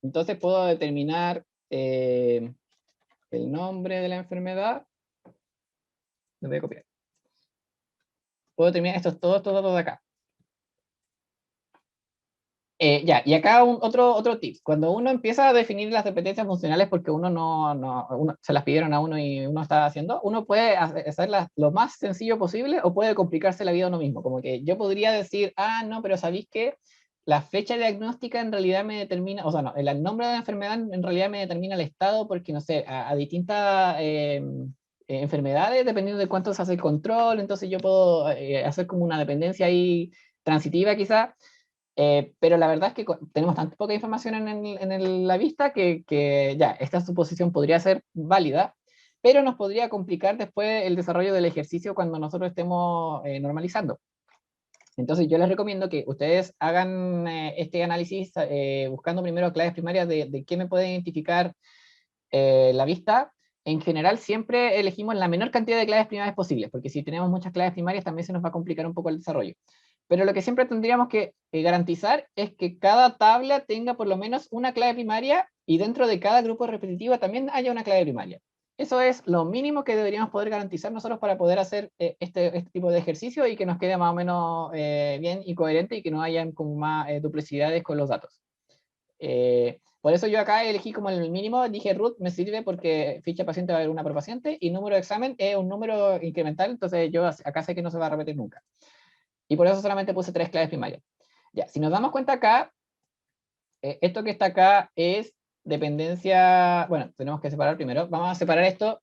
entonces puedo determinar el nombre de la enfermedad. Lo voy a copiar. puedo determinar estos datos de acá. Ya, y acá otro tip. Cuando uno empieza a definir las dependencias funcionales porque uno se las pidieron a uno y uno está haciendo, uno puede hacerlas lo más sencillo posible o puede complicarse la vida a uno mismo. Como que yo podría decir, no, pero ¿sabéis qué? La fecha diagnóstica en realidad me determina, o sea, no, el nombre de la enfermedad en realidad me determina el estado porque, no sé, a distintas enfermedades, dependiendo de cuánto se hace el control, entonces yo puedo hacer como una dependencia ahí transitiva quizá. Pero la verdad es que tenemos tan poca información en la vista que ya, esta suposición podría ser válida, pero nos podría complicar después el desarrollo del ejercicio cuando nosotros estemos normalizando. Entonces yo les recomiendo que ustedes hagan este análisis buscando primero claves primarias de qué me puede identificar la vista. En general siempre elegimos la menor cantidad de claves primarias posibles, porque si tenemos muchas claves primarias también se nos va a complicar un poco el desarrollo. Pero lo que siempre tendríamos que garantizar es que cada tabla tenga por lo menos una clave primaria y dentro de cada grupo repetitivo también haya una clave primaria. Eso es lo mínimo que deberíamos poder garantizar nosotros para poder hacer este tipo de ejercicio y que nos quede más o menos bien y coherente y que no hayan como más duplicidades con los datos. Por eso yo acá elegí como el mínimo, dije root me sirve porque ficha paciente va a haber una por paciente y número de examen es un número incremental, entonces yo acá sé que no se va a repetir nunca. Y por eso solamente puse 3 claves primarias. Ya, si nos damos cuenta acá, esto que está acá es dependencia, bueno, tenemos que separar primero. Vamos a separar esto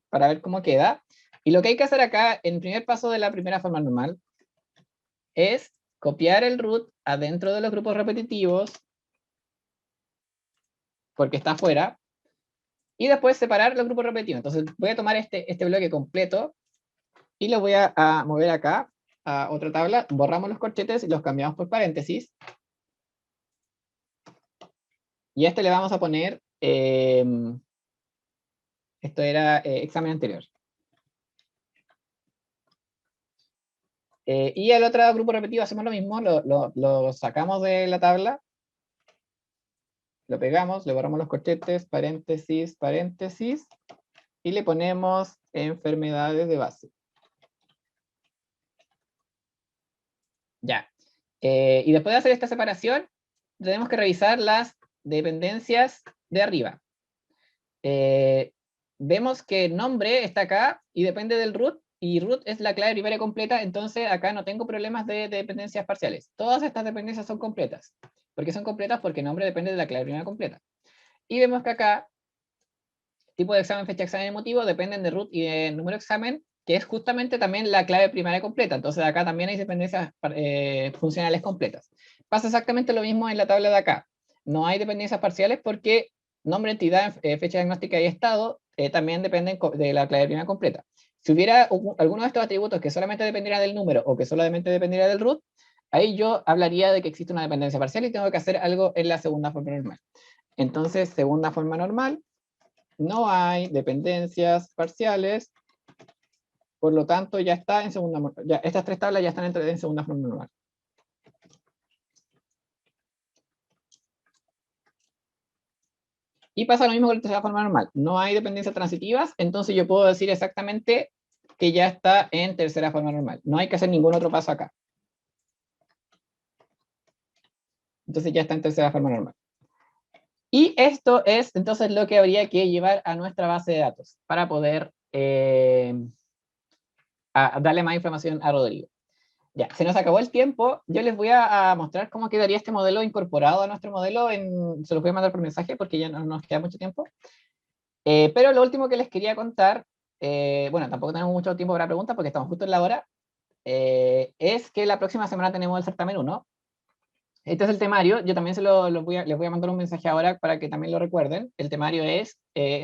para ver cómo queda. Y lo que hay que hacer acá, en el primer paso de la primera forma normal, es copiar el root adentro de los grupos repetitivos, porque está afuera, y después separar los grupos repetitivos. Entonces voy a tomar este bloque completo, y lo voy a mover acá a otra tabla, borramos los corchetes y los cambiamos por paréntesis. Y a este le vamos a poner, esto era examen anterior. Y al otro grupo repetido hacemos lo mismo, lo sacamos de la tabla, lo pegamos, le borramos los corchetes, paréntesis, paréntesis, y le ponemos enfermedades de base. Ya. Y después de hacer esta separación, tenemos que revisar las dependencias de arriba. Vemos que el nombre está acá y depende del root, y root es la clave primaria completa, entonces acá no tengo problemas de dependencias parciales. Todas estas dependencias son completas. ¿Por qué son completas? Porque el nombre depende de la clave primaria completa. Y vemos que acá, tipo de examen, fecha de examen y motivo, dependen de root y de número de examen, que es justamente también la clave primaria completa. Entonces acá también hay dependencias funcionales completas. Pasa exactamente lo mismo en la tabla de acá. No hay dependencias parciales porque nombre, entidad, fecha diagnóstica y estado también dependen de la clave primaria completa. Si hubiera alguno de estos atributos que solamente dependiera del número o que solamente dependiera del root, ahí yo hablaría de que existe una dependencia parcial y tengo que hacer algo en la segunda forma normal. Entonces, segunda forma normal, no hay dependencias parciales, por lo tanto ya está en segunda, ya estas 3 tablas ya están en segunda forma normal. Y pasa lo mismo con la tercera forma normal. No hay dependencias transitivas, entonces yo puedo decir exactamente que ya está en tercera forma normal. No hay que hacer ningún otro paso acá. Entonces ya está en tercera forma normal. Y esto es entonces lo que habría que llevar a nuestra base de datos para poder darle más información a Rodrigo. Ya, se nos acabó el tiempo. Yo les voy a mostrar cómo quedaría este modelo incorporado a nuestro modelo. Se los voy a mandar por mensaje porque ya no nos queda mucho tiempo. Pero lo último que les quería contar, bueno, tampoco tenemos mucho tiempo para preguntas porque estamos justo en la hora, es que la próxima semana tenemos el certamen 1. Este es el temario. Yo también les voy a mandar un mensaje ahora para que también lo recuerden. El temario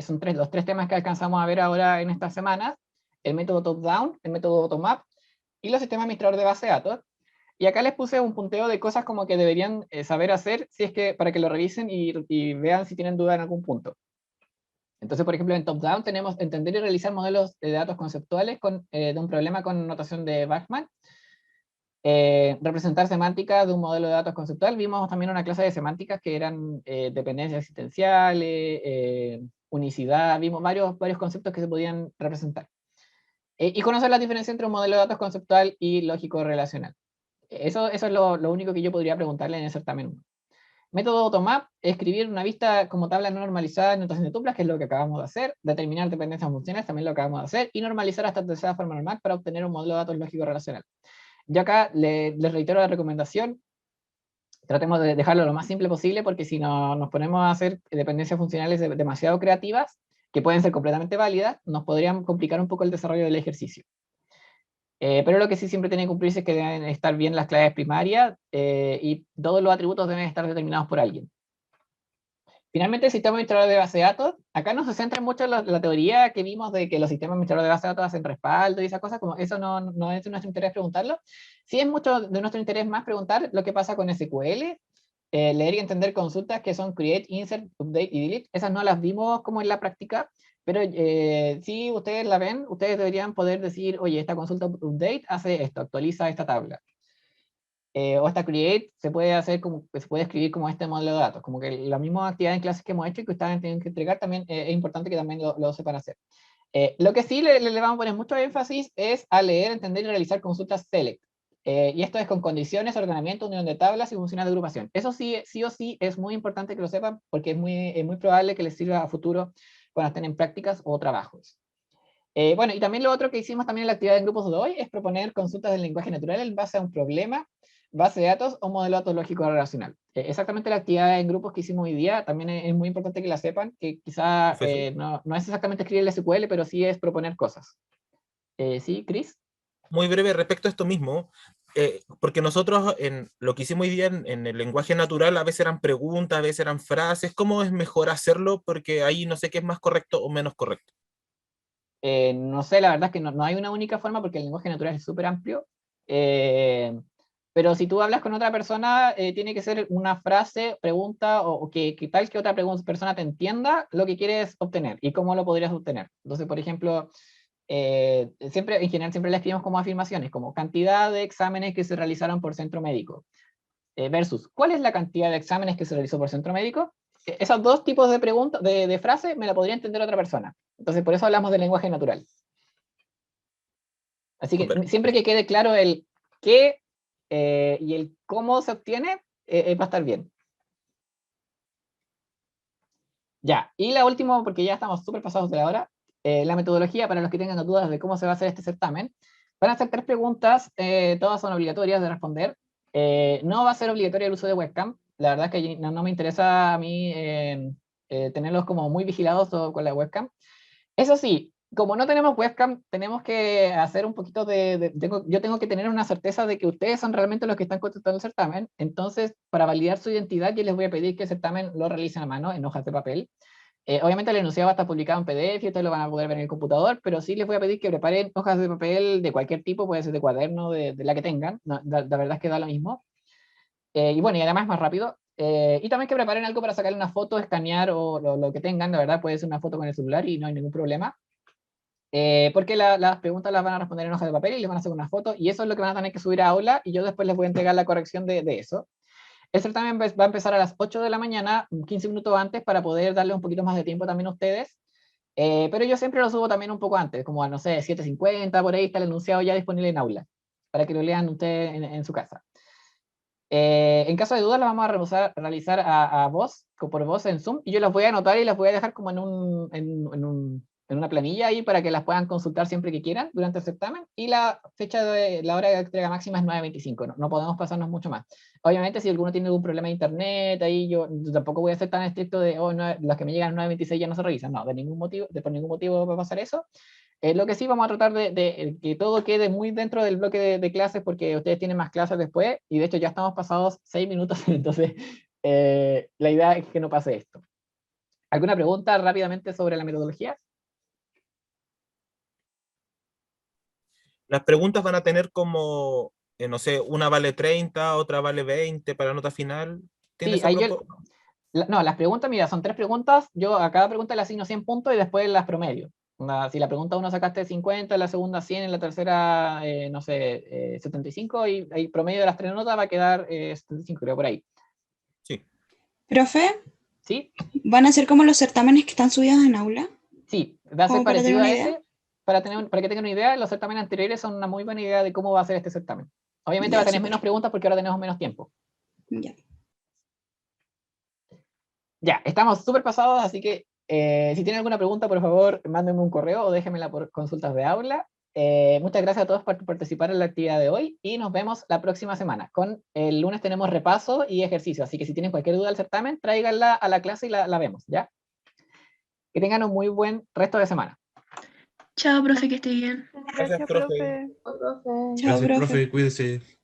son los 3 temas que alcanzamos a ver ahora en estas semanas: el método top-down, el método bottom-up y los sistemas administradores de base de datos. Y acá les puse un punteo de cosas como que deberían saber hacer, si es que, para que lo revisen y vean si tienen duda en algún punto. Entonces, por ejemplo, en top-down tenemos entender y realizar modelos de datos conceptuales de un problema con notación de Bachmann. Representar semántica de un modelo de datos conceptual. Vimos también una clase de semánticas que eran dependencias existenciales, unicidad, vimos varios conceptos que se podían representar. Y conocer la diferencia entre un modelo de datos conceptual y lógico relacional. Eso es lo único que yo podría preguntarle en el certamen 1. Método bottom-up, escribir una vista como tabla no normalizada en notación de tuplas, que es lo que acabamos de hacer, determinar dependencias funcionales, también lo acabamos de hacer, y normalizar hasta tercera forma normal para obtener un modelo de datos lógico relacional. Yo acá les reitero la recomendación, tratemos de dejarlo lo más simple posible, porque si no nos ponemos a hacer dependencias funcionales demasiado creativas, que pueden ser completamente válidas, nos podrían complicar un poco el desarrollo del ejercicio. Pero lo que sí siempre tiene que cumplirse es que deben estar bien las claves primarias y todos los atributos deben estar determinados por alguien. Finalmente, el sistema administrador de base de datos, acá no se centra mucho en la teoría que vimos de que los sistemas administradores de base de datos hacen respaldo y esas cosas, como eso no es de nuestro interés preguntarlo. Sí es mucho de nuestro interés más preguntar lo que pasa con SQL, leer y entender consultas que son create, insert, update y delete. Esas no las vimos como en la práctica, pero si ustedes la ven, ustedes deberían poder decir, oye, esta consulta update hace esto, actualiza esta tabla. O esta create se puede hacer como, se puede escribir como este modelo de datos, como que la misma actividad en clases que hemos hecho y que ustedes tienen que entregar, también es importante que también lo sepan hacer. Lo que sí le vamos a poner mucho énfasis es a leer, entender y realizar consultas select. Y esto es con condiciones, ordenamiento, unión de tablas y funciones de agrupación. Eso sí o sí es muy importante que lo sepan, porque es muy probable que les sirva a futuro cuando estén en prácticas o trabajos. Bueno, y también lo otro que hicimos también en la actividad en grupos de hoy es proponer consultas del lenguaje natural en base a un problema, base de datos o modelo de datos lógico relacional. Exactamente la actividad en grupos que hicimos hoy día, también es muy importante que la sepan, que quizá no es exactamente escribir el SQL, pero sí es proponer cosas. ¿Sí, Chris? Muy breve respecto a esto mismo, porque nosotros en lo que hicimos hoy día en el lenguaje natural a veces eran preguntas, a veces eran frases. ¿Cómo es mejor hacerlo? Porque ahí no sé qué es más correcto o menos correcto. No sé, la verdad es que no hay una única forma porque el lenguaje natural es súper amplio. Pero si tú hablas con otra persona, tiene que ser una frase, pregunta, o que tal que otra persona te entienda lo que quieres obtener y cómo lo podrías obtener. Entonces, por ejemplo, en general siempre le escribimos como afirmaciones, como cantidad de exámenes que se realizaron por centro médico, versus ¿cuál es la cantidad de exámenes que se realizó por centro médico? Esos dos tipos de preguntas, de frase, me la podría entender otra persona. Entonces, por eso hablamos del lenguaje natural. Así que Super. siempre que quede claro el qué y el cómo se obtiene, va a estar bien. Ya, y la última, porque ya estamos súper pasados de la hora, la metodología para los que tengan dudas de cómo se va a hacer este certamen. Van a ser 3 preguntas, todas son obligatorias de responder. No va a ser obligatorio el uso de webcam. La verdad es que no me interesa a mí tenerlos como muy vigilados con la webcam. Eso sí, como no tenemos webcam, tenemos que hacer un poquito yo tengo que tener una certeza de que ustedes son realmente los que están contestando el certamen. Entonces, para validar su identidad, yo les voy a pedir que el certamen lo realicen a mano en hojas de papel. Obviamente el enunciado va a estar publicado en PDF y ustedes lo van a poder ver en el computador, pero sí les voy a pedir que preparen hojas de papel de cualquier tipo, puede ser de cuaderno, de la que tengan. No, la verdad es que da lo mismo. Y bueno, y además más rápido. Y también que preparen algo para sacarle una foto, escanear o lo que tengan, la verdad puede ser una foto con el celular y no hay ningún problema. Porque las preguntas las van a responder en hoja de papel y les van a hacer una foto, y eso es lo que van a tener que subir a aula, y yo después les voy a entregar la corrección de eso. El certamen va a empezar a las 8 de la mañana, 15 minutos antes, para poder darle un poquito más de tiempo también a ustedes. Pero yo siempre lo subo también un poco antes, como a, no sé, 7:50, por ahí está el enunciado ya disponible en aula, para que lo lean ustedes en su casa. En caso de dudas, la vamos a realizar a voz, por voz en Zoom, y yo las voy a anotar y las voy a dejar como en una planilla ahí para que las puedan consultar siempre que quieran durante el certamen. Y la hora de entrega máxima es 9:25, no podemos pasarnos mucho más. Obviamente, si alguno tiene algún problema de internet, ahí yo tampoco voy a ser tan estricto de, las que me llegan a 9:26 ya no se revisan. No, por ningún motivo va a pasar eso. Lo que sí vamos a tratar de que todo quede muy dentro del bloque de clases, porque ustedes tienen más clases después, y de hecho ya estamos pasados 6 minutos, entonces la idea es que no pase esto. ¿Alguna pregunta rápidamente sobre la metodología? Las preguntas van a tener como, no sé, una vale 30, otra vale 20 para la nota final. ¿Tienes Sí, esa no, las preguntas, mira, son 3 preguntas, yo a cada pregunta le asigno 100 puntos y después las promedio. Si la pregunta 1 sacaste 50, en la segunda 100, en la tercera, no sé, 75, y el promedio de las 3 notas va a quedar 75, creo, por ahí. Sí. Profe, ¿Sí? ¿van a ser como los certámenes que están subidos en aula? Sí, va a ser Como para tener parecido a una idea. ese, para que tengan una idea, los certámenes anteriores son una muy buena idea de cómo va a ser este certamen. Obviamente va a tener menos preguntas porque ahora tenemos menos tiempo. Ya. Ya, estamos súper pasados, así que si tienen alguna pregunta, por favor, mándenme un correo o déjenmela por consultas de aula. Muchas gracias a todos por participar en la actividad de hoy y nos vemos la próxima semana. El lunes tenemos repaso y ejercicio, así que si tienen cualquier duda del certamen, tráiganla a la clase y la vemos, ¿ya? Que tengan un muy buen resto de semana. Chao, profe, que esté bien. Gracias, profe. profe. Chao, Gracias, profe. profe, cuídese.